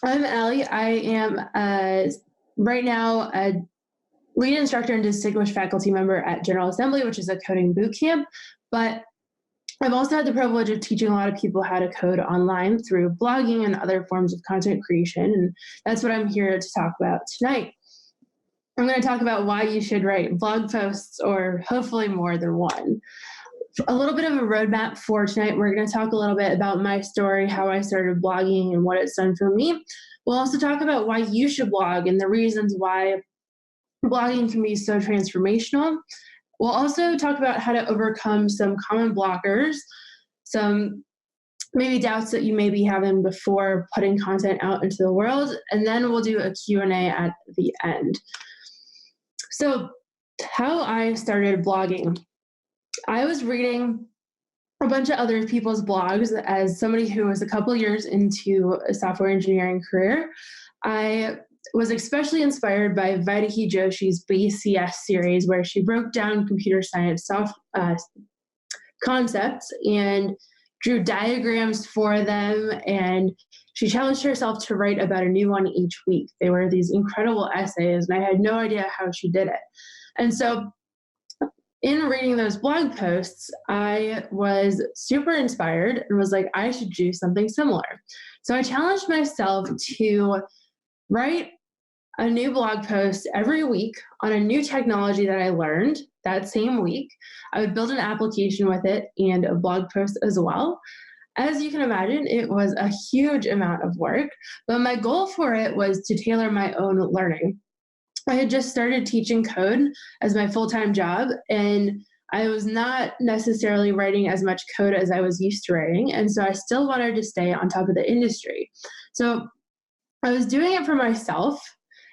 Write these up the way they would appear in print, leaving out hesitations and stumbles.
I'm Allie. I am right now a lead instructor and distinguished faculty member at General Assembly, which is a coding boot camp. But I've also had the privilege of teaching a lot of people how to code online through blogging and other forms of content creation. And that's what I'm here to talk about tonight. I'm going to talk about why you should write blog posts, or hopefully more than one. A little bit of a roadmap for tonight. We're going to talk a little bit about my story, how I started blogging, and what it's done for me. We'll also talk about why you should blog and the reasons why blogging can be so transformational. We'll also talk about how to overcome some common blockers, some maybe doubts that you may be having before putting content out into the world, and then we'll do a Q&A at the end. So, how I started blogging. I was reading a bunch of other people's blogs as somebody who was a couple years into a software engineering career. I was especially inspired by Vaidehi Joshi's BCS series, where she broke down computer science concepts and drew diagrams for them, and she challenged herself to write about a new one each week. They were these incredible essays, and I had no idea how she did it. And so in reading those blog posts, I was super inspired and was like, I should do something similar. So I challenged myself to write a new blog post every week on a new technology that I learned that same week. I would build an application with it and a blog post as well. As you can imagine, it was a huge amount of work, but my goal for it was to tailor my own learning. I had just started teaching code as my full-time job, and I was not necessarily writing as much code as I was used to writing, and so I still wanted to stay on top of the industry. So I was doing it for myself,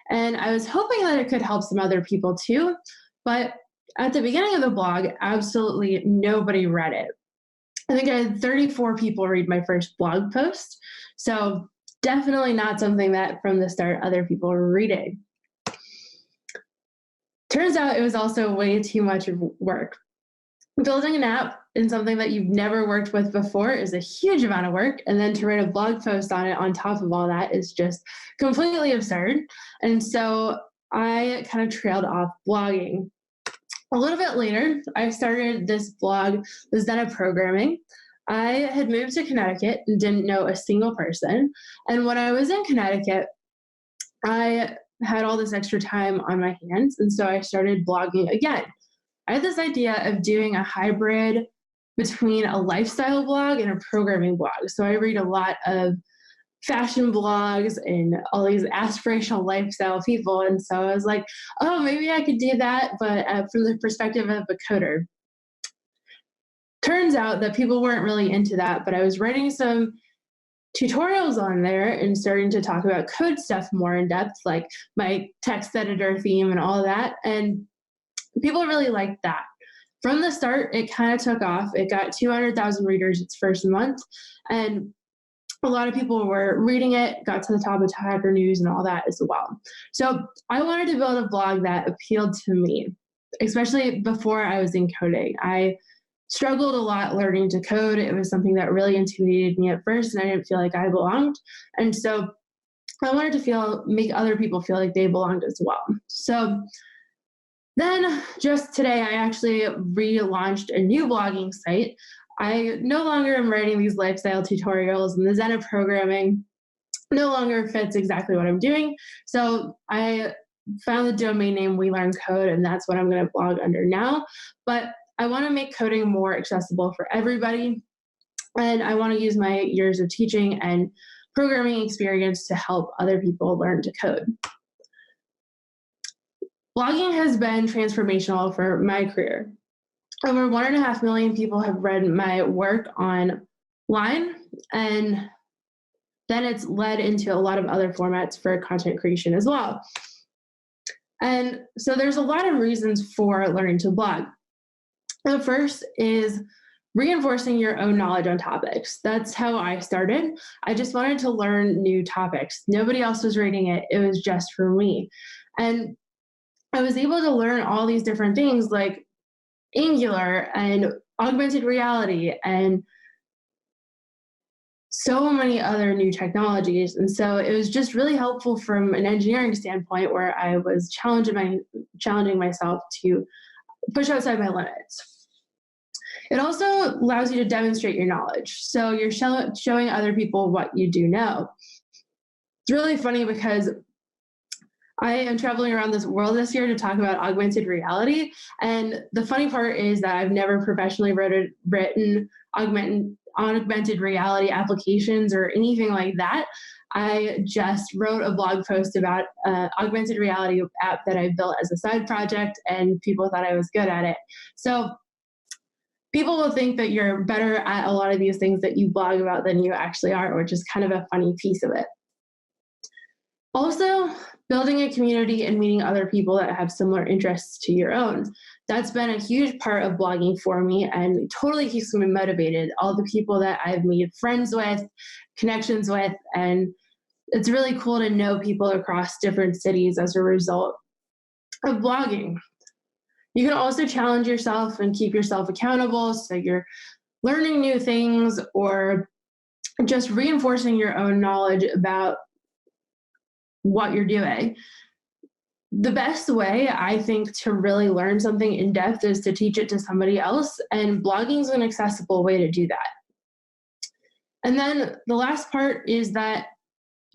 and I was hoping that it could help some other people too, but at the beginning of the blog, absolutely nobody read it. I think I had 34 people read my first blog post, so definitely not something that from the start other people were reading. Turns out it was also way too much work. Building an app in something that you've never worked with before is a huge amount of work, and then to write a blog post on it on top of all that is just completely absurd. And so I kind of trailed off blogging. A little bit later, I started this blog, the Zen of Programming. I had moved to Connecticut and didn't know a single person. And when I was in Connecticut, I had all this extra time on my hands, and so I started blogging again. I had this idea of doing a hybrid between a lifestyle blog and a programming blog. So I read a lot of fashion blogs and all these aspirational lifestyle people, and so I was like, oh, maybe I could do that, but from the perspective of a coder. Turns out that people weren't really into that, but I was writing some tutorials on there and starting to talk about code stuff more in depth, like my text editor theme and all of that. And people really liked that. From the start, it kind of took off. It got 200,000 readers its first month. And a lot of people were reading it, got to the top of Hacker News and all that as well. So I wanted to build a blog that appealed to me, especially before I was in coding. I struggled a lot learning to code. It was something that really intimidated me at first, and I didn't feel like I belonged. And so I wanted to make other people feel like they belonged as well. So then just today, I actually relaunched a new blogging site. I no longer am writing these lifestyle tutorials, and the Zen of Programming no longer fits exactly what I'm doing. So I found the domain name We Learn Code, and that's what I'm going to blog under now. But I want to make coding more accessible for everybody, and I want to use my years of teaching and programming experience to help other people learn to code. Blogging has been transformational for my career. Over 1.5 million people have read my work online, and then it's led into a lot of other formats for content creation as well. And so there's a lot of reasons for learning to blog. The first is reinforcing your own knowledge on topics. That's how I started. I just wanted to learn new topics. Nobody else was reading it. It was just for me. And I was able to learn all these different things like Angular and augmented reality and so many other new technologies. And so it was just really helpful from an engineering standpoint where I was challenging myself to push outside my limits. It also allows you to demonstrate your knowledge. So you're showing other people what you do know. It's really funny because I am traveling around this world this year to talk about augmented reality. And the funny part is that I've never professionally written augmented reality applications or anything like that. I just wrote a blog post about augmented reality app that I built as a side project, and people thought I was good at it. So people will think that you're better at a lot of these things that you blog about than you actually are, which is kind of a funny piece of it. Also, building a community and meeting other people that have similar interests to your own. That's been a huge part of blogging for me and totally keeps me motivated. All the people that I've made friends with, connections with, and it's really cool to know people across different cities as a result of blogging. You can also challenge yourself and keep yourself accountable so you're learning new things or just reinforcing your own knowledge about what you're doing. The best way, I think, to really learn something in depth is to teach it to somebody else, and blogging is an accessible way to do that. And then the last part is that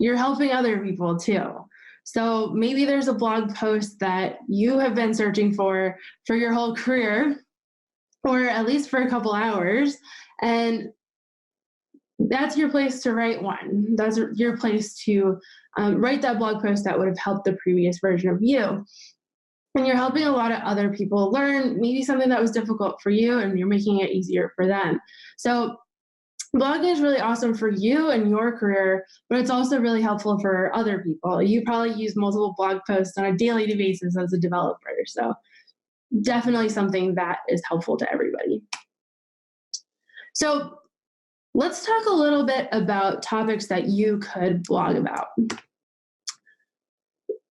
you're helping other people too. So maybe there's a blog post that you have been searching for your whole career, or at least for a couple hours, and that's your place to write one. That's your place to write that blog post that would have helped the previous version of you. And you're helping a lot of other people learn maybe something that was difficult for you, and you're making it easier for them. So blogging is really awesome for you and your career, but it's also really helpful for other people. You probably use multiple blog posts on a daily basis as a developer. So definitely something that is helpful to everybody. So let's talk a little bit about topics that you could blog about.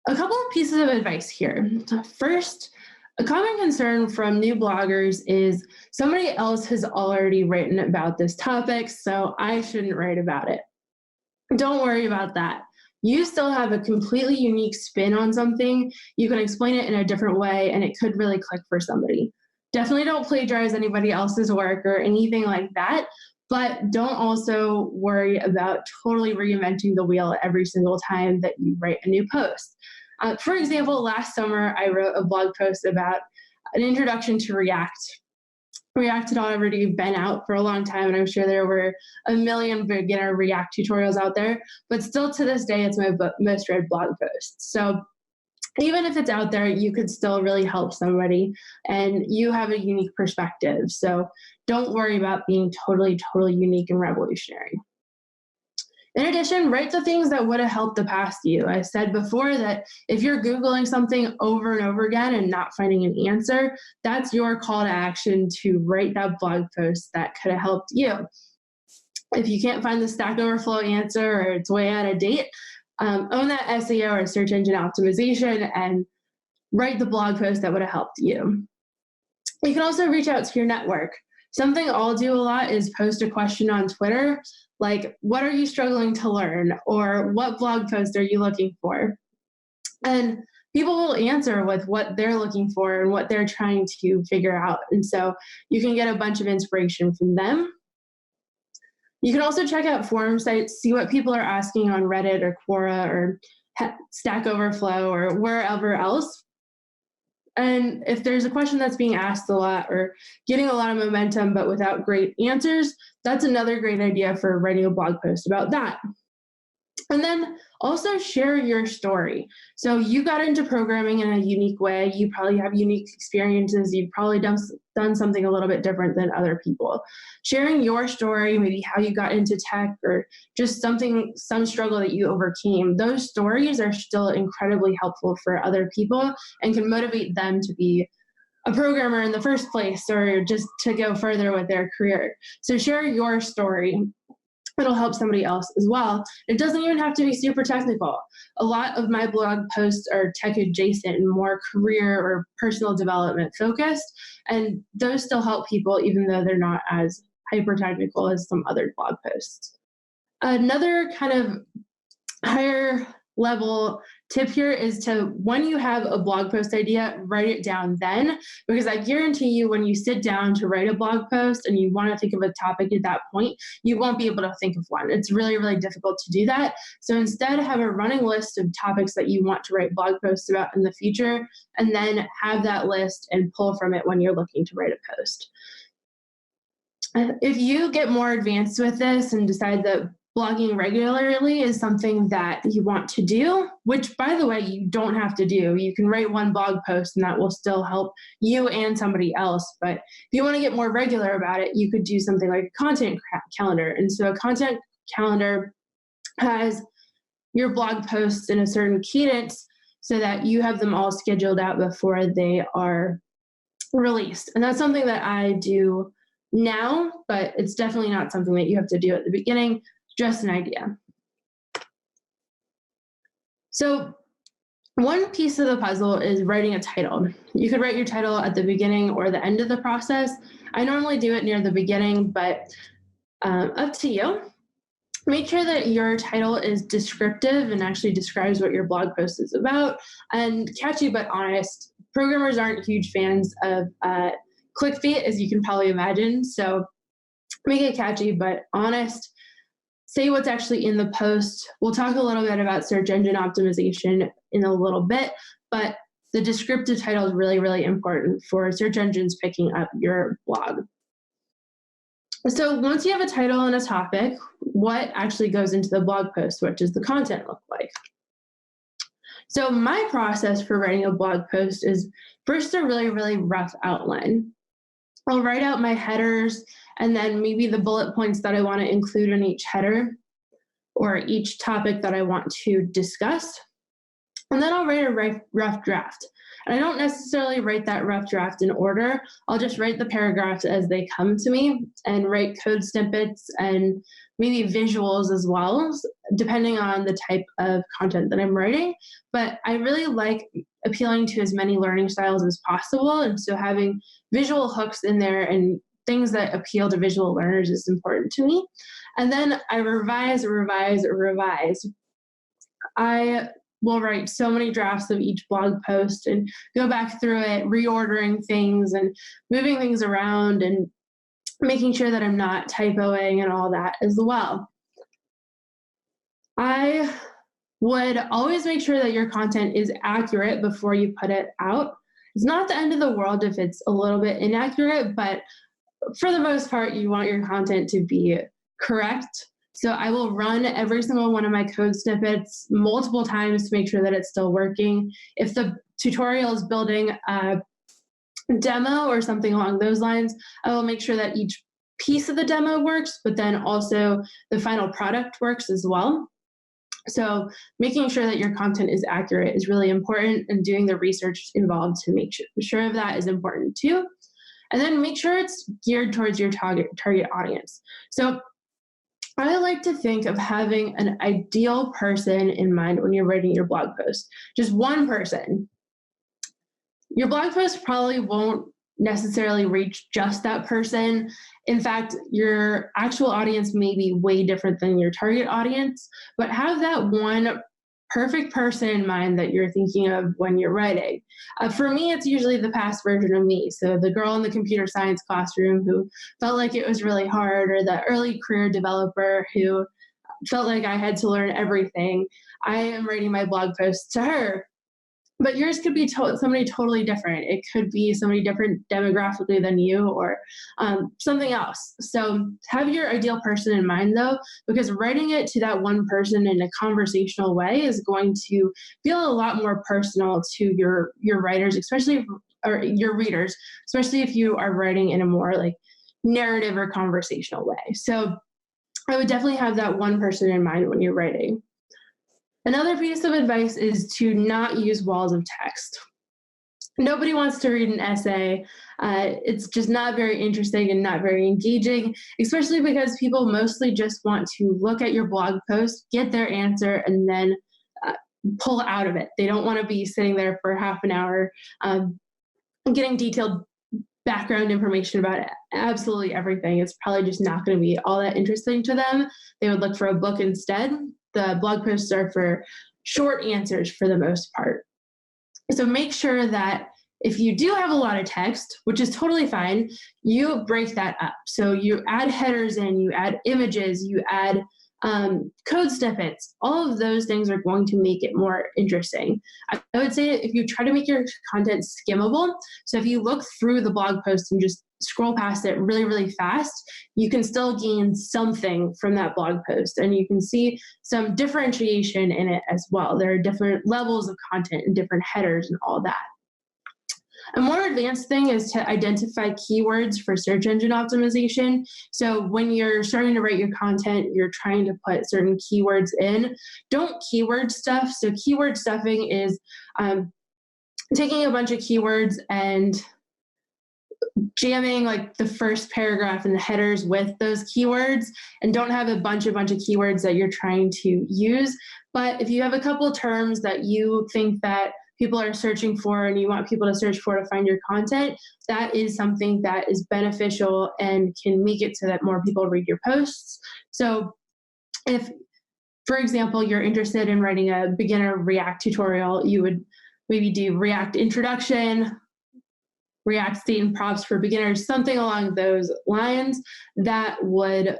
A couple of pieces of advice here. First, a common concern from new bloggers is somebody else has already written about this topic, so I shouldn't write about it. Don't worry about that. You still have a completely unique spin on something. You can explain it in a different way, and it could really click for somebody. Definitely don't plagiarize anybody else's work or anything like that, but don't also worry about totally reinventing the wheel every single time that you write a new post. For example, last summer, I wrote a blog post about an introduction to React. React had already been out for a long time, and I'm sure there were a million beginner React tutorials out there, but still to this day, it's my most read blog post. So even if it's out there, you could still really help somebody, and you have a unique perspective. So don't worry about being totally unique and revolutionary. In addition, write the things that would have helped the past you. I said before that if you're Googling something over and over again and not finding an answer, that's your call to action to write that blog post that could have helped you. If you can't find the Stack Overflow answer or it's way out of date, own that SEO or search engine optimization and write the blog post that would have helped you. You can also reach out to your network. Something I'll do a lot is post a question on Twitter, like, what are you struggling to learn? Or what blog post are you looking for? And people will answer with what they're looking for and what they're trying to figure out. And so you can get a bunch of inspiration from them. You can also check out forum sites, see what people are asking on Reddit or Quora or Stack Overflow or wherever else. And if there's a question that's being asked a lot or getting a lot of momentum but without great answers, that's another great idea for writing a blog post about that. And then also share your story. So you got into programming in a unique way. You probably have unique experiences. You've probably done something a little bit different than other people. Sharing your story, maybe how you got into tech or just some struggle that you overcame, those stories are still incredibly helpful for other people and can motivate them to be a programmer in the first place or just to go further with their career. So share your story. It'll help somebody else as well. It doesn't even have to be super technical. A lot of my blog posts are tech adjacent and more career or personal development focused, and those still help people even though they're not as hyper technical as some other blog posts. Another kind of higher level tip here is to, when you have a blog post idea, write it down then, because I guarantee you when you sit down to write a blog post and you want to think of a topic at that point, you won't be able to think of one. It's really, really difficult to do that. So instead, have a running list of topics that you want to write blog posts about in the future, and then have that list and pull from it when you're looking to write a post. If you get more advanced with this and decide that blogging regularly is something that you want to do, which, by the way, you don't have to do. You can write one blog post and that will still help you and somebody else. But if you want to get more regular about it, you could do something like a content calendar. And so a content calendar has your blog posts in a certain cadence so that you have them all scheduled out before they are released. And that's something that I do now, but it's definitely not something that you have to do at the beginning. Just an idea. So one piece of the puzzle is writing a title. You could write your title at the beginning or the end of the process. I normally do it near the beginning, but up to you. Make sure that your title is descriptive and actually describes what your blog post is about, and catchy but honest. Programmers aren't huge fans of clickbait, as you can probably imagine, so make it catchy but honest. Say what's actually in the post. We'll talk a little bit about search engine optimization in a little bit, but the descriptive title is really, really important for search engines picking up your blog. So once you have a title and a topic, what actually goes into the blog post? What does the content look like? So my process for writing a blog post is first a really, really rough outline. I'll write out my headers and then maybe the bullet points that I want to include in each header or each topic that I want to discuss. And then I'll write a rough draft. And I don't necessarily write that rough draft in order. I'll just write the paragraphs as they come to me and write code snippets and maybe visuals as well, depending on the type of content that I'm writing. But I really like appealing to as many learning styles as possible. And so having visual hooks in there and things that appeal to visual learners is important to me. And then I revise. I will write so many drafts of each blog post and go back through it, reordering things and moving things around and making sure that I'm not typoing and all that as well. I would always make sure that your content is accurate before you put it out. It's not the end of the world if it's a little bit inaccurate, but for the most part, you want your content to be correct. So I will run every single one of my code snippets multiple times to make sure that it's still working. If the tutorial is building a demo or something along those lines, I will make sure that each piece of the demo works, but then also the final product works as well. So making sure that your content is accurate is really important, and doing the research involved to make sure of that is important too. And then make sure it's geared towards your target audience. So I like to think of having an ideal person in mind when you're writing your blog post. Just one person. Your blog post probably won't necessarily reach just that person. In fact, your actual audience may be way different than your target audience, but have that one perfect person in mind that you're thinking of when you're writing. For me, it's usually the past version of me. So the girl in the computer science classroom who felt like it was really hard, or the early career developer who felt like I had to learn everything. I am writing my blog post to her. But yours could be somebody totally different. It could be somebody different demographically than you, or something else. So have your ideal person in mind, though, because writing it to that one person in a conversational way is going to feel a lot more personal to your writers, or your readers, especially if you are writing in a more like narrative or conversational way. So I would definitely have that one person in mind when you're writing. Another piece of advice is to not use walls of text. Nobody wants to read an essay. It's just not very interesting and not very engaging, especially because people mostly just want to look at your blog post, get their answer, and then pull out of it. They don't want to be sitting there for half an hour getting detailed background information about absolutely everything, it's probably just not going to be all that interesting to them. They would look for a book instead. The blog posts are for short answers for the most part. So make sure that if you do have a lot of text, which is totally fine, you break that up. So you add headers in, you add images, you add code snippets. All of those things are going to make it more interesting. I would say if you try to make your content skimmable, so if you look through the blog post and just scroll past it really, really fast, you can still gain something from that blog post, and you can see some differentiation in it as well. There are different levels of content and different headers and all that. A more advanced thing is to identify keywords for search engine optimization. So when you're starting to write your content, you're trying to put certain keywords in. Don't keyword stuff. So keyword stuffing is taking a bunch of keywords and jamming like the first paragraph and the headers with those keywords, and don't have a bunch of keywords that you're trying to use. But if you have a couple terms that you think that people are searching for and you want people to search for to find your content, that is something that is beneficial and can make it so that more people read your posts. So if, for example, you're interested in writing a beginner React tutorial, you would maybe do React introduction, React state and props for beginners, something along those lines. That would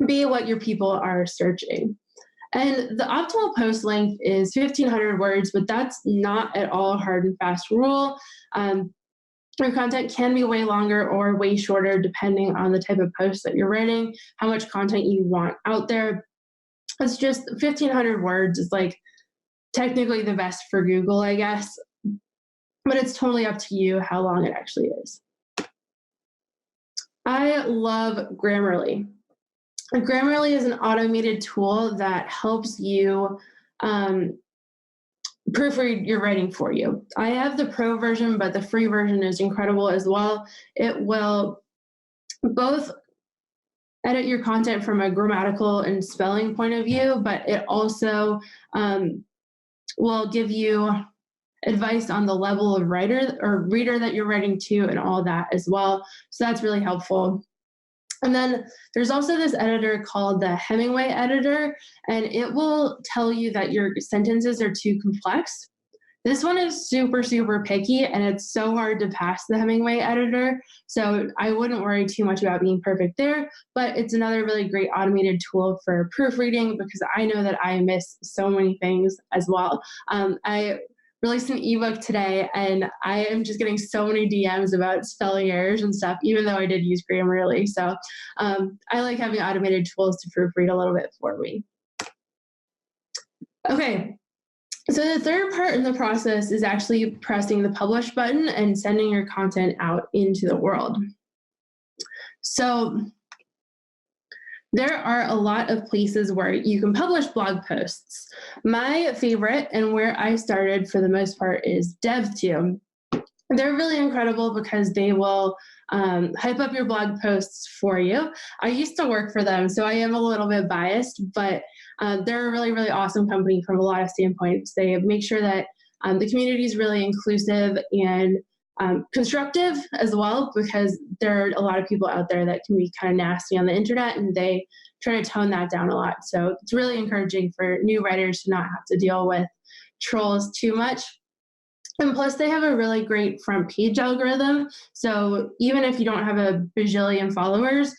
be what your people are searching. And the optimal post length is 1,500 words, but that's not at all a hard and fast rule. Your content can be way longer or way shorter depending on the type of post that you're writing, how much content you want out there. It's just 1,500 words is like technically the best for Google, I guess, but it's totally up to you how long it actually is. I love Grammarly. Grammarly is an automated tool that helps you proofread your writing for you. I have the pro version, but the free version is incredible as well. It will both edit your content from a grammatical and spelling point of view, but it also will give you advice on the level of writer or reader that you're writing to and all that as well. So that's really helpful. And then there's also this editor called the Hemingway editor, and it will tell you that your sentences are too complex. This one is super, super picky, and it's so hard to pass the Hemingway editor. So I wouldn't worry too much about being perfect there, but it's another really great automated tool for proofreading because I know that I miss so many things as well. I released an ebook today, and I am just getting so many DMs about spelling errors and stuff, even though I did use Grammarly. So I like having automated tools to proofread a little bit for me. Okay, so the third part in the process is actually pressing the publish button and sending your content out into the world. So there are a lot of places where you can publish blog posts. My favorite, and where I started for the most part, is Dev.to. They're really incredible because they will hype up your blog posts for you. I used to work for them, so I am a little bit biased, but they're a really, really awesome company from a lot of standpoints. They make sure that the community is really inclusive and constructive as well, because there are a lot of people out there that can be kind of nasty on the internet, and they try to tone that down a lot. So it's really encouraging for new writers to not have to deal with trolls too much. And plus, they have a really great front page algorithm. So even if you don't have a bajillion followers,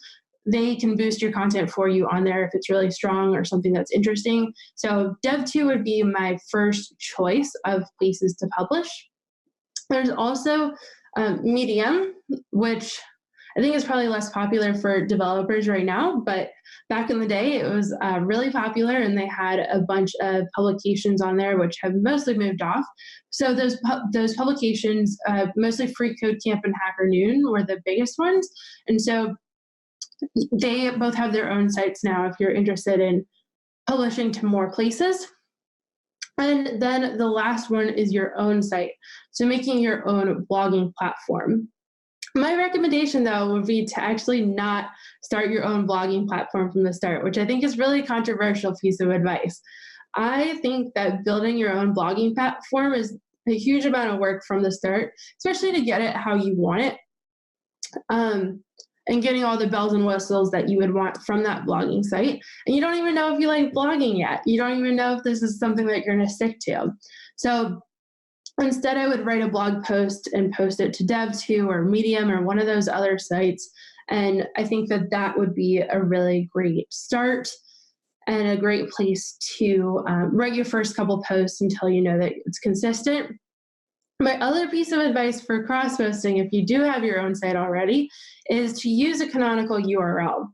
they can boost your content for you on there if it's really strong or something that's interesting. So Dev.to would be my first choice of places to publish. There's also Medium, which I think is probably less popular for developers right now, but back in the day it was really popular, and they had a bunch of publications on there which have mostly moved off. So those publications, mostly Free Code Camp and Hacker Noon, were the biggest ones. And so they both have their own sites now if you're interested in publishing to more places. And then the last one is your own site. So making your own blogging platform. My recommendation, though, would be to actually not start your own blogging platform from the start, which I think is really a controversial piece of advice. I think that building your own blogging platform is a huge amount of work from the start, especially to get it how you want it. And getting all the bells and whistles that you would want from that blogging site. And you don't even know if you like blogging yet. You don't even know if this is something that you're going to stick to. So instead, I would write a blog post and post it to Dev.to or Medium or one of those other sites. And I think that that would be a really great start and a great place to write your first couple posts until you know that it's consistent. My other piece of advice for cross-posting, if you do have your own site already, is to use a canonical URL.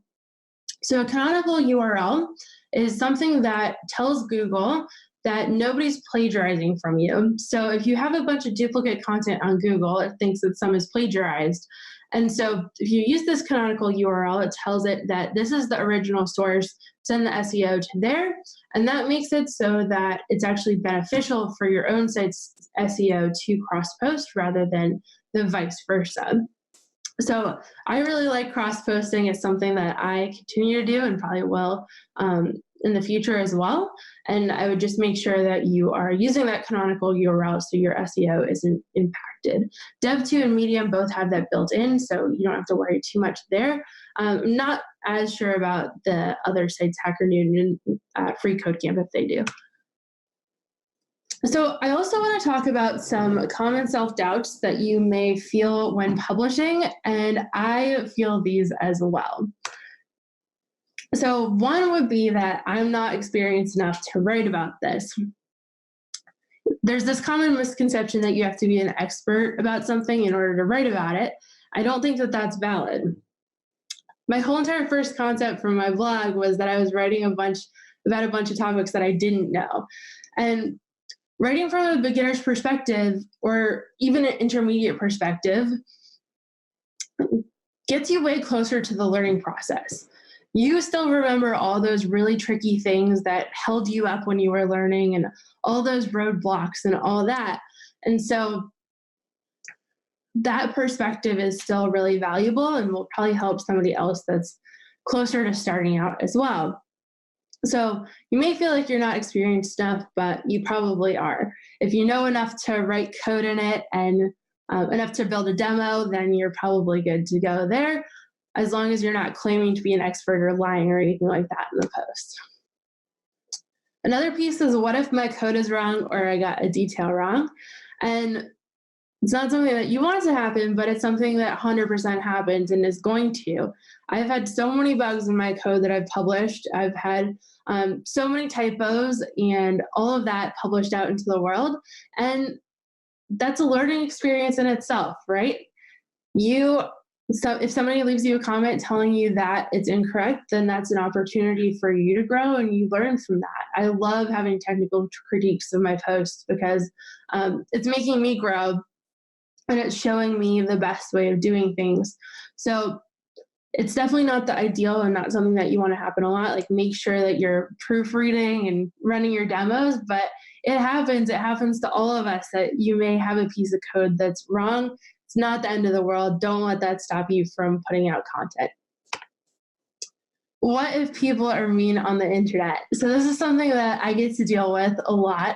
So a canonical URL is something that tells Google that nobody's plagiarizing from you. So if you have a bunch of duplicate content on Google, it thinks that some is plagiarized. And so if you use this canonical URL, it tells it that this is the original source, send the SEO to there, and that makes it so that it's actually beneficial for your own site's SEO to cross-post rather than the vice versa. So I really like cross-posting. It's something that I continue to do and probably will in the future as well. And I would just make sure that you are using that canonical URL so your SEO isn't impacted. Dev.to and Medium both have that built in, so you don't have to worry too much there. I'm not as sure about the other sites, HackerNoon and FreeCodeCamp, if they do. So I also want to talk about some common self-doubts that you may feel when publishing, and I feel these as well. So one would be that I'm not experienced enough to write about this. There's this common misconception that you have to be an expert about something in order to write about it. I don't think that that's valid. My whole entire first concept from my blog was that I was writing about a bunch of topics that I didn't know. And writing from a beginner's perspective or even an intermediate perspective gets you way closer to the learning process. You still remember all those really tricky things that held you up when you were learning and all those roadblocks and all that. And so that perspective is still really valuable and will probably help somebody else that's closer to starting out as well. So you may feel like you're not experienced enough, but you probably are. If you know enough to write code in it and enough to build a demo, then you're probably good to go there, as long as you're not claiming to be an expert or lying or anything like that in the post. Another piece is, what if my code is wrong or I got a detail wrong? And it's not something that you want to happen, but it's something that 100% happens and is going to. I've had so many bugs in my code that I've published. I've had so many typos and all of that published out into the world. And that's a learning experience in itself, right? So if somebody leaves you a comment telling you that it's incorrect, then that's an opportunity for you to grow and you learn from that. I love having technical critiques of my posts because it's making me grow and it's showing me the best way of doing things. So it's definitely not the ideal and not something that you want to happen a lot. Like, make sure that you're proofreading and running your demos, but it happens. It happens to all of us that you may have a piece of code that's wrong. It's not the end of the world. Don't let that stop you from putting out content. What if people are mean on the internet? So this is something that I get to deal with a lot.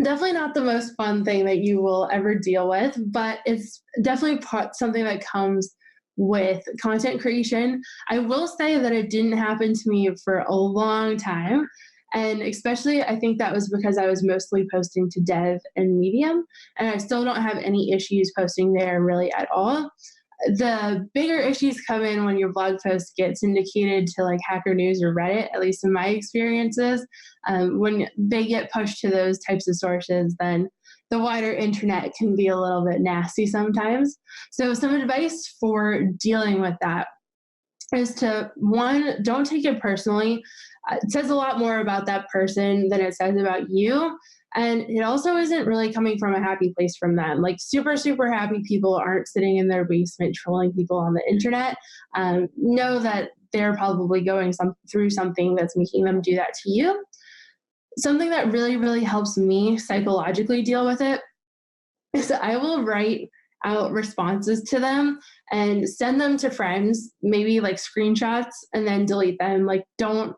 Definitely not the most fun thing that you will ever deal with, but it's definitely something that comes with content creation. I will say that it didn't happen to me for a long time. And especially, I think that was because I was mostly posting to Dev and Medium, and I still don't have any issues posting there really at all. The bigger issues come in when your blog post gets syndicated to like Hacker News or Reddit, at least in my experiences. When they get pushed to those types of sources, then the wider internet can be a little bit nasty sometimes. So some advice for dealing with that is to, one, don't take it personally. It says a lot more about that person than it says about you. And it also isn't really coming from a happy place from them. Like, super, super happy people aren't sitting in their basement trolling people on the internet. Know that they're probably going through something that's making them do that to you. Something that really, really helps me psychologically deal with it is I will write out responses to them and send them to friends, maybe like screenshots, and then delete them. Like, don't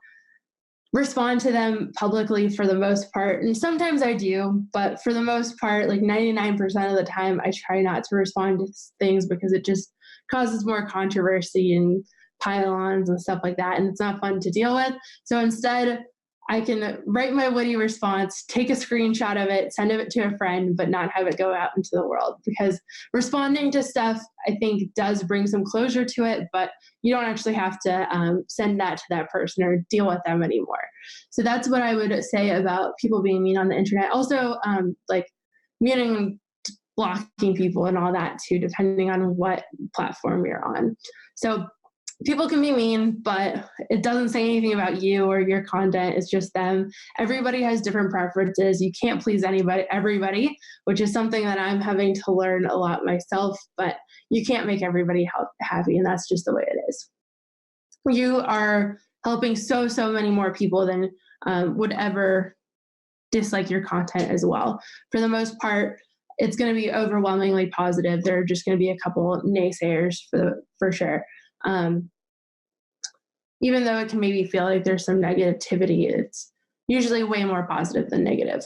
respond to them publicly for the most part. And sometimes I do, but for the most part, like 99% of the time, I try not to respond to things because it just causes more controversy and pile-ons and stuff like that. And it's not fun to deal with. So instead, I can write my witty response, take a screenshot of it, send it to a friend, but not have it go out into the world. Because responding to stuff, I think, does bring some closure to it, but you don't actually have to send that to that person or deal with them anymore. So that's what I would say about people being mean on the internet. Also, like muting, blocking people and all that too, depending on what platform you're on. So people can be mean, but it doesn't say anything about you or your content. It's just them. Everybody has different preferences. You can't please everybody, which is something that I'm having to learn a lot myself, but you can't make everybody happy, and that's just the way it is. You are helping so many more people than would ever dislike your content as well. For the most part, it's going to be overwhelmingly positive. There are just going to be a couple naysayers for sure. Even though it can maybe feel like there's some negativity, it's usually way more positive than negative.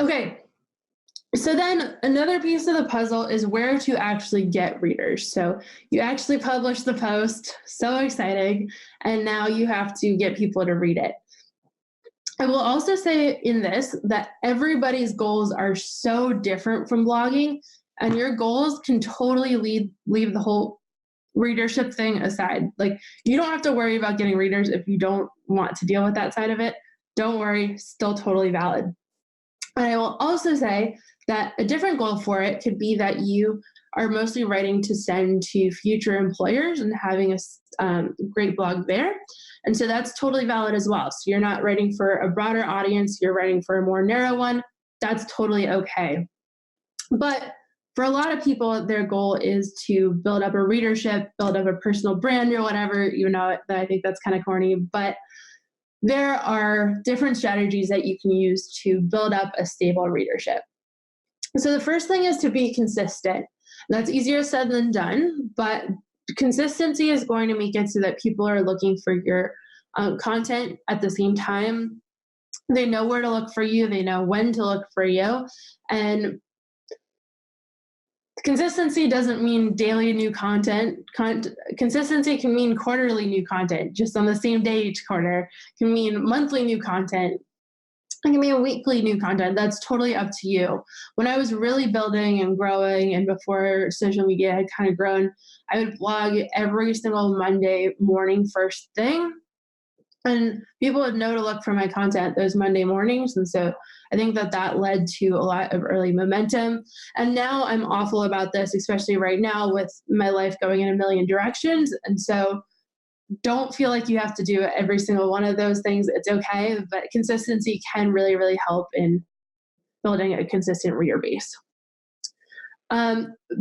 Okay, so then another piece of the puzzle is where to actually get readers. So you actually publish the post, so exciting, and now you have to get people to read it. I will also say in this that everybody's goals are so different from blogging, and your goals can totally leave the whole readership thing aside. Like, you don't have to worry about getting readers if you don't want to deal with that side of it. Don't worry, still totally valid. And I will also say that a different goal for it could be that you are mostly writing to send to future employers and having a great blog there. And so that's totally valid as well. So you're not writing for a broader audience, you're writing for a more narrow one. That's totally okay. But for a lot of people, their goal is to build up a readership, build up a personal brand or whatever, even though I think that's kind of corny. But there are different strategies that you can use to build up a stable readership. So the first thing is to be consistent. That's easier said than done, but consistency is going to make it so that people are looking for your content at the same time. They know where to look for you. They know when to look for you. And consistency doesn't mean daily new content. Consistency can mean quarterly new content, just on the same day each quarter. It can mean monthly new content. It can mean weekly new content. That's totally up to you. When I was really building and growing, and before social media had kind of grown, I would blog every single Monday morning first thing. And people would know to look for my content those Monday mornings. And so I think that led to a lot of early momentum. And now I'm awful about this, especially right now with my life going in a million directions. And so don't feel like you have to do every single one of those things. It's okay, but consistency can really, really help in building a consistent reader base.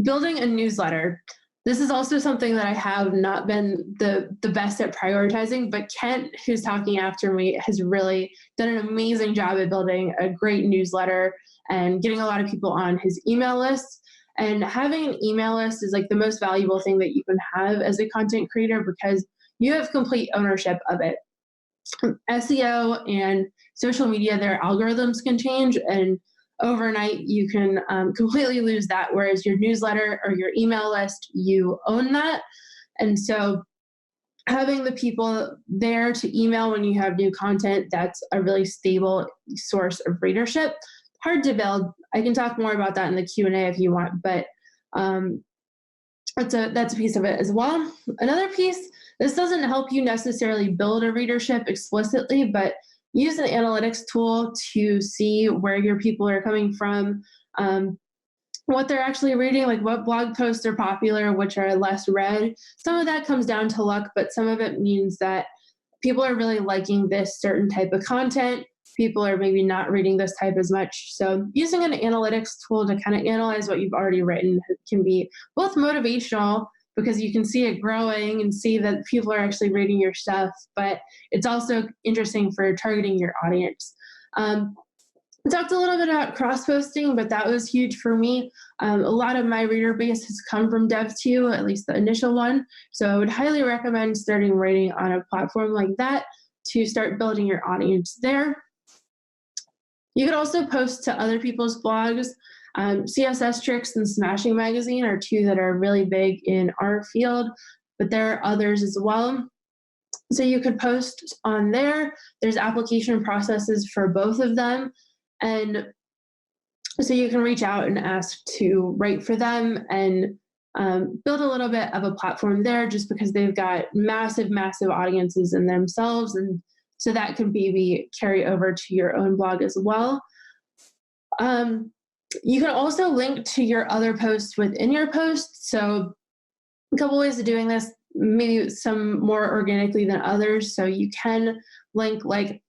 Building a newsletter. This is also something that I have not been the best at prioritizing, but Kent, who's talking after me, has really done an amazing job at building a great newsletter and getting a lot of people on his email list. And having an email list is like the most valuable thing that you can have as a content creator, because you have complete ownership of it. SEO and social media, their algorithms can change, and overnight you can completely lose that, whereas your newsletter or your email list, you own that. And so having the people there to email when you have new content, that's a really stable source of readership. Hard to build. I can talk more about that in the Q&A if you want, but that's a piece of it as well. Another piece, this doesn't help you necessarily build a readership explicitly, but use an analytics tool to see where your people are coming from, what they're actually reading, like what blog posts are popular, which are less read. Some of that comes down to luck, but some of it means that people are really liking this certain type of content. People are maybe not reading this type as much. So using an analytics tool to kind of analyze what you've already written can be both motivational, because you can see it growing and see that people are actually reading your stuff, but it's also interesting for targeting your audience. I talked a little bit about cross-posting, but that was huge for me. A lot of my reader base has come from Dev.to, at least the initial one. So I would highly recommend starting writing on a platform like that to start building your audience there. You could also post to other people's blogs. CSS Tricks and Smashing Magazine are two that are really big in our field, but there are others as well. So you could post on there. There's application processes for both of them. And so you can reach out and ask to write for them and build a little bit of a platform there, just because they've got massive, massive audiences in themselves. And so that can maybe carry over to your own blog as well. You can also link to your other posts within your post. So a couple ways of doing this, maybe some more organically than others. So you can link like,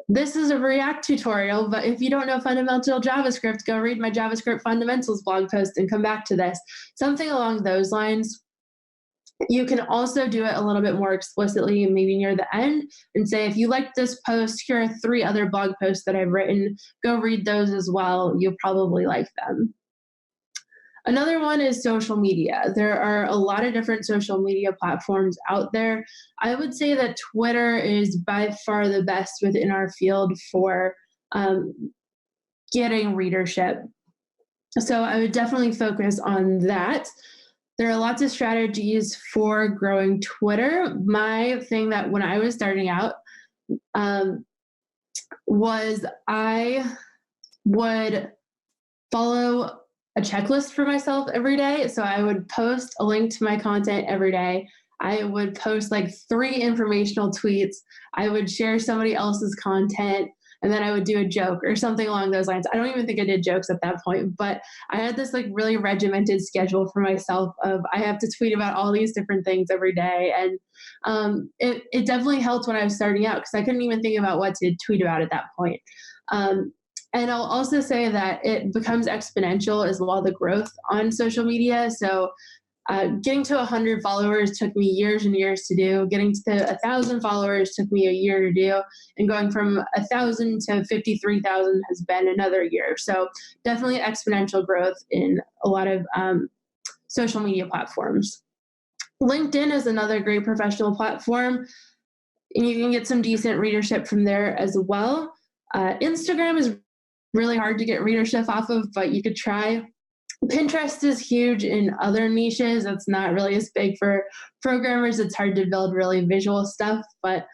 this is a React tutorial, but if you don't know fundamental JavaScript, go read my JavaScript fundamentals blog post and come back to this. Something along those lines. You can also do it a little bit more explicitly, maybe near the end, and say, if you like this post, here are 3 other blog posts that I've written. Go read those as well. You'll probably like them. Another one is social media. There are a lot of different social media platforms out there. I would say that Twitter is by far the best within our field for getting readership. So I would definitely focus on that. There are lots of strategies for growing Twitter. My thing that when I was starting out was I would follow a checklist for myself every day. So I would post a link to my content every day. I would post like 3 informational tweets. I would share somebody else's content, and then I would do a joke or something along those lines. I don't even think I did jokes at that point, but I had this like really regimented schedule for myself of I have to tweet about all these different things every day. And it definitely helped when I was starting out, because I couldn't even think about what to tweet about at that point. And I'll also say that it becomes exponential as well, the growth on social media. So getting to 100 followers took me years and years to do. Getting to 1,000 followers took me a year to do. And going from 1,000 to 53,000 has been another year. So definitely exponential growth in a lot of social media platforms. LinkedIn is another great professional platform, and you can get some decent readership from there as well. Instagram is really hard to get readership off of, but you could try. Pinterest is huge in other niches. It's not really as big for programmers. It's hard to build really visual stuff. But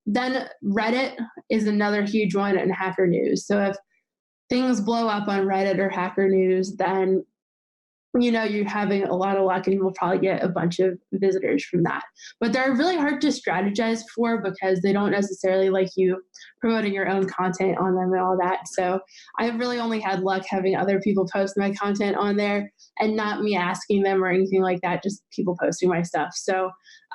then Reddit is another huge one, and Hacker News. So if things blow up on Reddit or Hacker News, then you're having a lot of luck, and you will probably get a bunch of visitors from that. But they're really hard to strategize for, because they don't necessarily like you promoting your own content on them and all that. So I've really only had luck having other people post my content on there, and not me asking them or anything like that, just people posting my stuff. So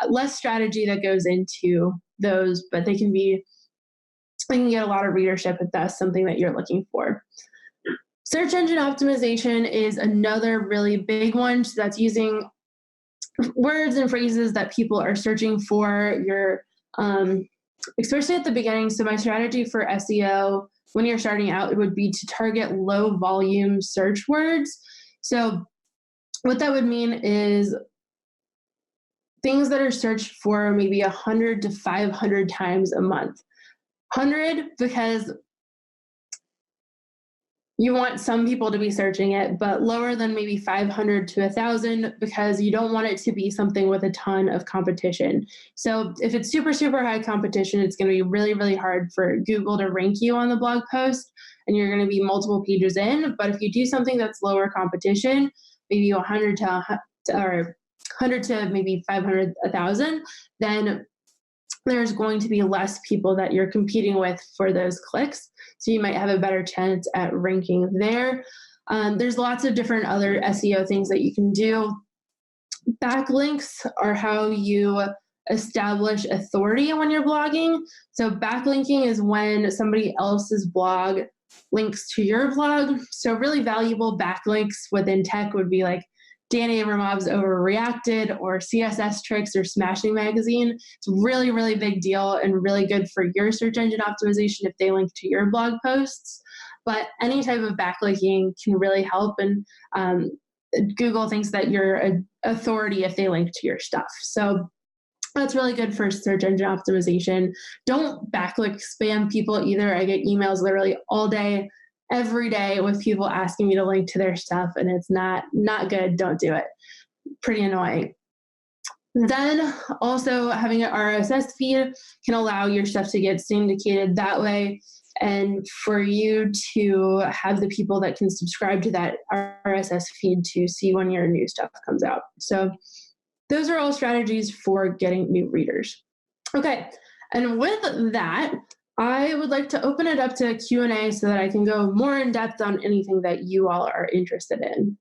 less strategy that goes into those, but they can get a lot of readership if that's something that you're looking for. Search engine optimization is another really big one. So that's using words and phrases that people are searching for, especially at the beginning. So my strategy for SEO when you're starting out would be to target low volume search words. So what that would mean is things that are searched for maybe 100 to 500 times a month. 100 because you want some people to be searching it, but lower than maybe 500 to 1,000, because you don't want it to be something with a ton of competition. So if it's super, super high competition, it's going to be really, really hard for Google to rank you on the blog post, and you're going to be multiple pages in. But if you do something that's lower competition, maybe 100 to maybe 500, 1,000, then there's going to be less people that you're competing with for those clicks. So you might have a better chance at ranking there. There's lots of different other SEO things that you can do. Backlinks are how you establish authority when you're blogging. So backlinking is when somebody else's blog links to your blog. So really valuable backlinks within tech would be like Danny Abramov's Overreacted or CSS Tricks or Smashing Magazine. It's a really, really big deal and really good for your search engine optimization if they link to your blog posts. But any type of backlinking can really help. And Google thinks that you're an authority if they link to your stuff. So that's really good for search engine optimization. Don't backlink spam people either. I get emails literally all day, every day with people asking me to link to their stuff, and it's not good. Don't do it. Pretty annoying. Then also having an RSS feed can allow your stuff to get syndicated that way, and for you to have the people that can subscribe to that RSS feed to see when your new stuff comes out. So those are all strategies for getting new readers. Okay, and with that, I would like to open it up to Q&A so that I can go more in depth on anything that you all are interested in.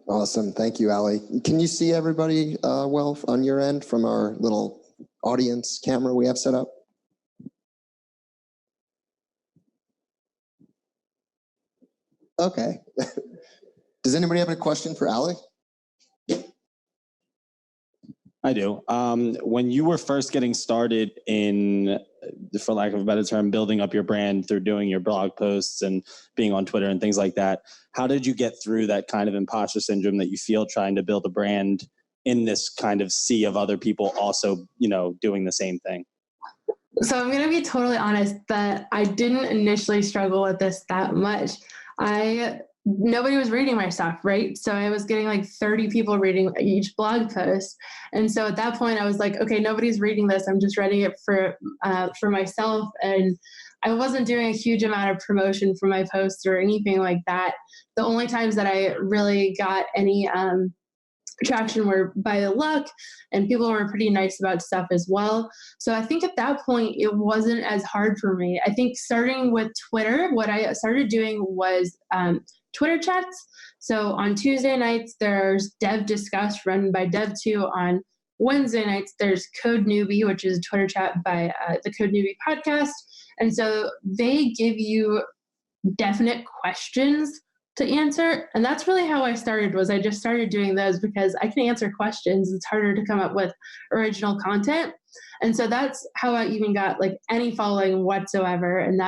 Awesome. Thank you, Allie. Can you see everybody well on your end from our little audience camera we have set up? Okay. Does anybody have a question for Allie? I do. When you were first getting started in, for lack of a better term, building up your brand through doing your blog posts and being on Twitter and things like that, how did you get through that kind of imposter syndrome that you feel trying to build a brand in this kind of sea of other people also, doing the same thing? So I'm going to be totally honest that I didn't initially struggle with this that much. Nobody was reading my stuff, right? So I was getting like 30 people reading each blog post. And so at that point I was like, okay, nobody's reading this. I'm just writing it for myself. And I wasn't doing a huge amount of promotion for my posts or anything like that. The only times that I really got any traction were by luck, and people were pretty nice about stuff as well. So I think at that point it wasn't as hard for me. I think starting with Twitter, what I started doing was Twitter chats. So on Tuesday nights, there's Dev Discuss run by Dev2. On Wednesday nights, there's Code Newbie, which is a Twitter chat by the Code Newbie podcast. And so they give you definite questions to answer. And that's really how I started. Was I just started doing those because I can answer questions. It's harder to come up with original content. And so that's how I even got like any following whatsoever. And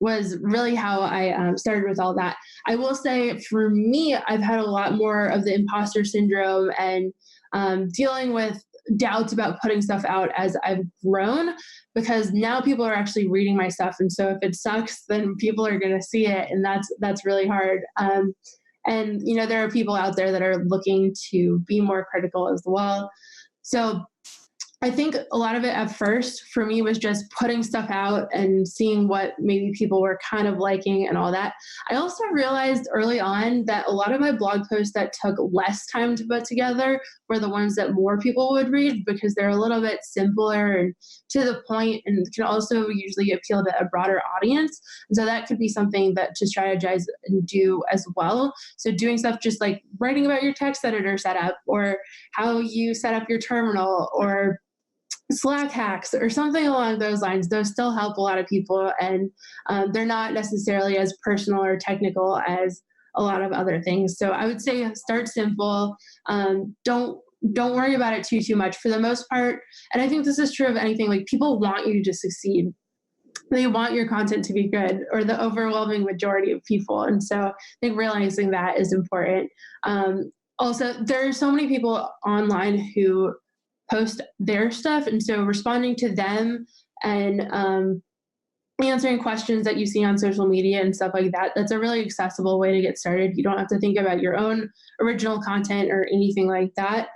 was really how I started with all that. I will say for me, I've had a lot more of the imposter syndrome and dealing with doubts about putting stuff out as I've grown, because now people are actually reading my stuff. And so if it sucks, then people are going to see it. And that's really hard. And, there are people out there that are looking to be more critical as well. So I think a lot of it at first for me was just putting stuff out and seeing what maybe people were kind of liking and all that. I also realized early on that a lot of my blog posts that took less time to put together were the ones that more people would read, because they're a little bit simpler and to the point, and can also usually appeal to a broader audience. And so that could be something that to strategize and do as well. So doing stuff just like writing about your text editor setup, or how you set up your terminal, or Slack hacks or something along those lines, those still help a lot of people, and they're not necessarily as personal or technical as a lot of other things. So I would say start simple. Don't worry about it too much for the most part. And I think this is true of anything. Like, people want you to succeed. They want your content to be good, or the overwhelming majority of people. And so I think realizing that is important. Also, there are so many people online who post their stuff, and so responding to them and answering questions that you see on social media and stuff like that, that's a really accessible way to get started. You don't have to think about your own original content or anything like that.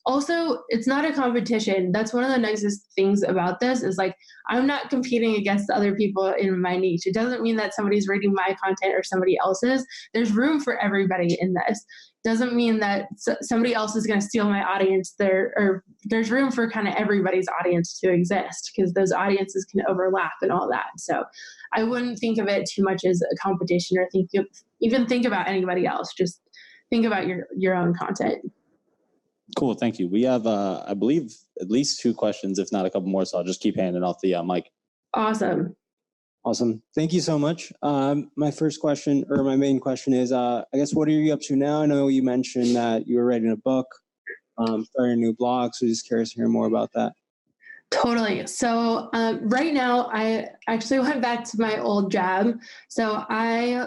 Also, it's not a competition. That's one of the nicest things about this, is like, I'm not competing against other people in my niche. It doesn't mean that somebody's reading my content or somebody else's. There's room for everybody in this. Doesn't mean that somebody else is going to steal my audience. There's room for kind of everybody's audience to exist, because those audiences can overlap and all that. So I wouldn't think of it too much as a competition, or even think about anybody else. Just think about your own content. Cool. Thank you. We have, I believe, at least 2 questions, if not a couple more. So I'll just keep handing off the mic. Awesome. Awesome. Thank you so much. My first question, or my main question is, I guess, what are you up to now? I know you mentioned that you were writing a book, starting a new blog, so just curious to hear more about that. Totally. So right now, I actually went back to my old job. So I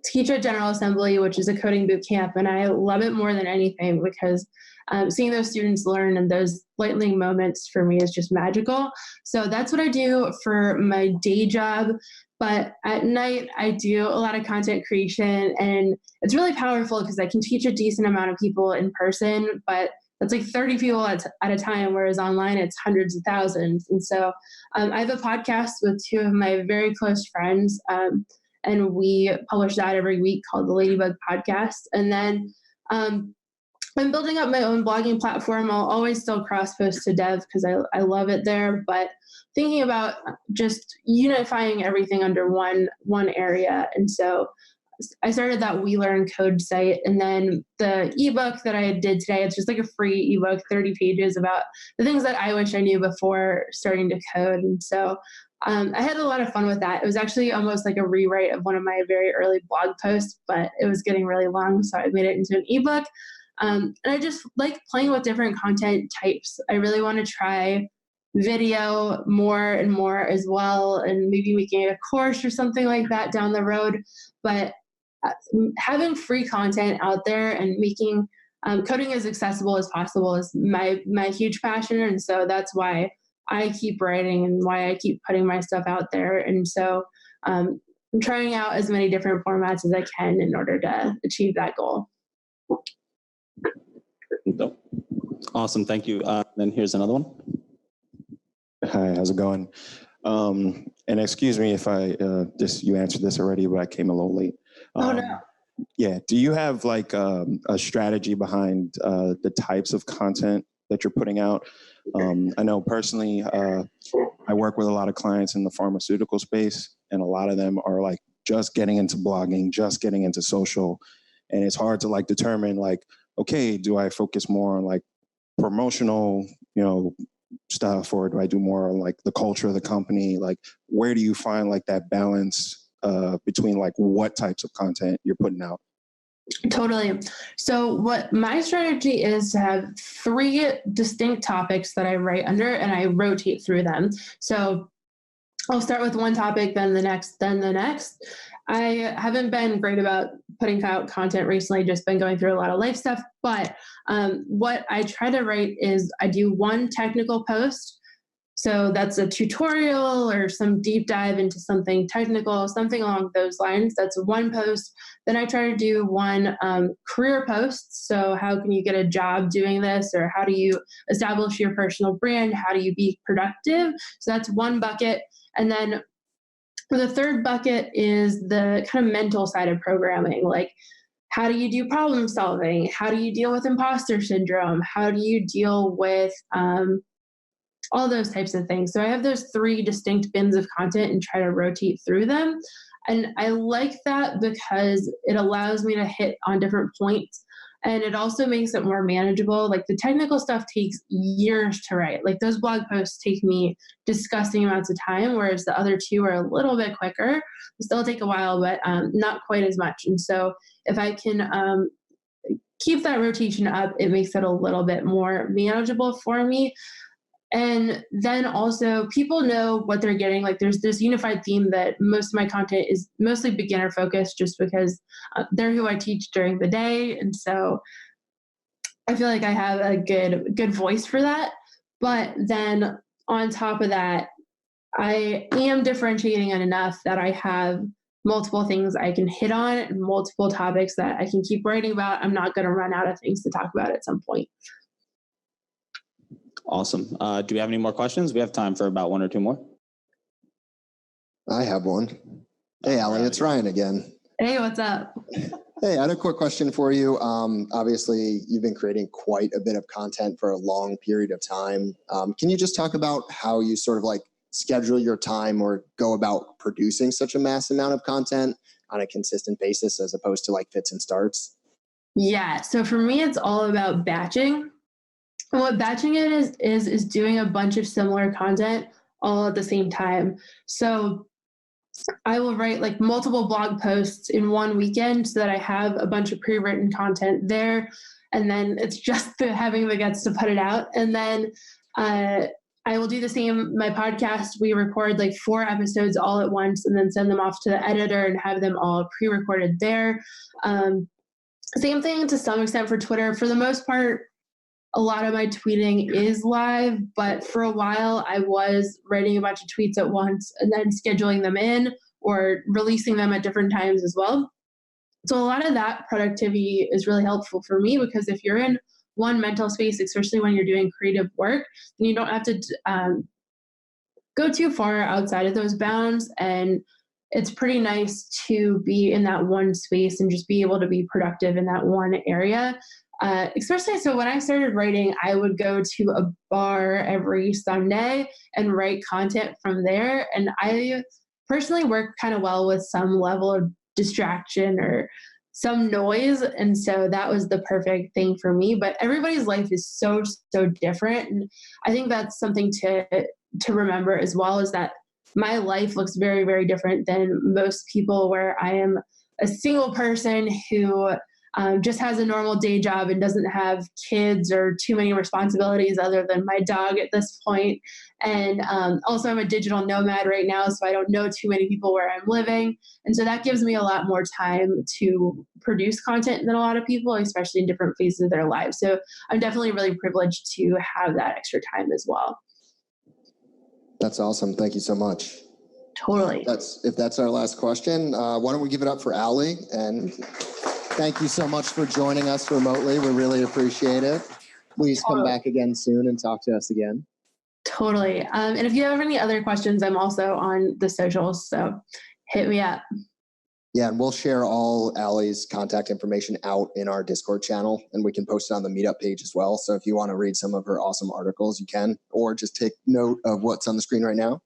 teach at General Assembly, which is a coding boot camp, and I love it more than anything because seeing those students learn and those lightning moments for me is just magical. So that's what I do for my day job. But at night, I do a lot of content creation, and it's really powerful because I can teach a decent amount of people in person, but that's like 30 people at a time, whereas online it's hundreds of thousands. And so I have a podcast with two of my very close friends. And we publish that every week called the Ladybug Podcast. And then I'm building up my own blogging platform. I'll always still cross post to Dev because I love it there, but thinking about just unifying everything under one area. And so I started that We Learn Code site, and then the ebook that I did today, it's just like a free ebook, 30 pages about the things that I wish I knew before starting to code. And so I had a lot of fun with that. It was actually almost like a rewrite of one of my very early blog posts, but it was getting really long, so I made it into an ebook. And I just like playing with different content types. I really want to try video more and more as well, and maybe making a course or something like that down the road. But having free content out there and making coding as accessible as possible is my huge passion. And so that's why I keep writing and why I keep putting my stuff out there. And so I'm trying out as many different formats as I can in order to achieve that goal. Awesome. Thank you. Then here's another one. Hi, how's it going? And excuse me if you answered this already, but I came a little late. Oh, no. Yeah. Do you have like a strategy behind the types of content that you're putting out? I know personally, I work with a lot of clients in the pharmaceutical space, and a lot of them are like just getting into blogging, just getting into social. And it's hard to like determine like, okay, do I focus more on like promotional, stuff, or do I do more on like the culture of the company? Like, where do you find like that balance between like what types of content you're putting out? Totally. So what my strategy is to have 3 distinct topics that I write under, and I rotate through them. So I'll start with one topic, then the next, then the next. I haven't been great about putting out content recently, just been going through a lot of life stuff. But what I try to write is I do one technical post. So that's a tutorial or some deep dive into something technical, something along those lines. That's one post. Then I try to do one career post. So how can you get a job doing this? Or how do you establish your personal brand? How do you be productive? So that's one bucket. And then the third bucket is the kind of mental side of programming. Like, how do you do problem solving? How do you deal with imposter syndrome? How do you deal with all those types of things? So I have those 3 distinct bins of content and try to rotate through them. And I like that because it allows me to hit on different points. And it also makes it more manageable. Like the technical stuff takes years to write. Like those blog posts take me disgusting amounts of time, whereas the other 2 are a little bit quicker. They still take a while, but not quite as much. And so if I can keep that rotation up, it makes it a little bit more manageable for me. And then also people know what they're getting. Like there's this unified theme that most of my content is mostly beginner focused just because they're who I teach during the day. And so I feel like I have a good voice for that. But then on top of that, I am differentiating it enough that I have multiple things I can hit on and multiple topics that I can keep writing about. I'm not going to run out of things to talk about at some point. Awesome. Do we have any more questions? We have time for about 1 or 2 more. I have one. Hey, Allie, it's Ryan again. Hey, what's up? Hey, I had a quick question for you. Obviously, you've been creating quite a bit of content for a long period of time. Can you just talk about how you sort of like schedule your time or go about producing such a mass amount of content on a consistent basis as opposed to like fits and starts? Yeah. So for me, it's all about batching. And what batching it is doing a bunch of similar content all at the same time. So I will write like multiple blog posts in one weekend so that I have a bunch of pre-written content there. And then it's just having the guts to put it out. And then I will do the same. My podcast, we record like 4 episodes all at once and then send them off to the editor and have them all pre-recorded there. Same thing to some extent for Twitter. For the most part, a lot of my tweeting is live, but for a while I was writing a bunch of tweets at once and then scheduling them in or releasing them at different times as well. So a lot of that productivity is really helpful for me because if you're in one mental space, especially when you're doing creative work, then you don't have to go too far outside of those bounds. And it's pretty nice to be in that one space and just be able to be productive in that one area. Especially so when I started writing, I would go to a bar every Sunday and write content from there. And I personally work kind of well with some level of distraction or some noise. And so that was the perfect thing for me. But everybody's life is so different. And I think that's something to remember as well, is that my life looks very, very different than most people, where I am a single person who just has a normal day job and doesn't have kids or too many responsibilities other than my dog at this point. And also I'm a digital nomad right now, so I don't know too many people where I'm living. And so that gives me a lot more time to produce content than a lot of people, especially in different phases of their lives. So I'm definitely really privileged to have that extra time as well. That's awesome. Thank you so much. Totally. If that's our last question, why don't we give it up for Allie? And thank you so much for joining us remotely. We really appreciate it. Please come back again soon and talk to us again. Totally. And if you have any other questions, I'm also on the socials, so hit me up. Yeah, and we'll share all Allie's contact information out in our Discord channel, and we can post it on the Meetup page as well. So if you want to read some of her awesome articles, you can, or just take note of what's on the screen right now.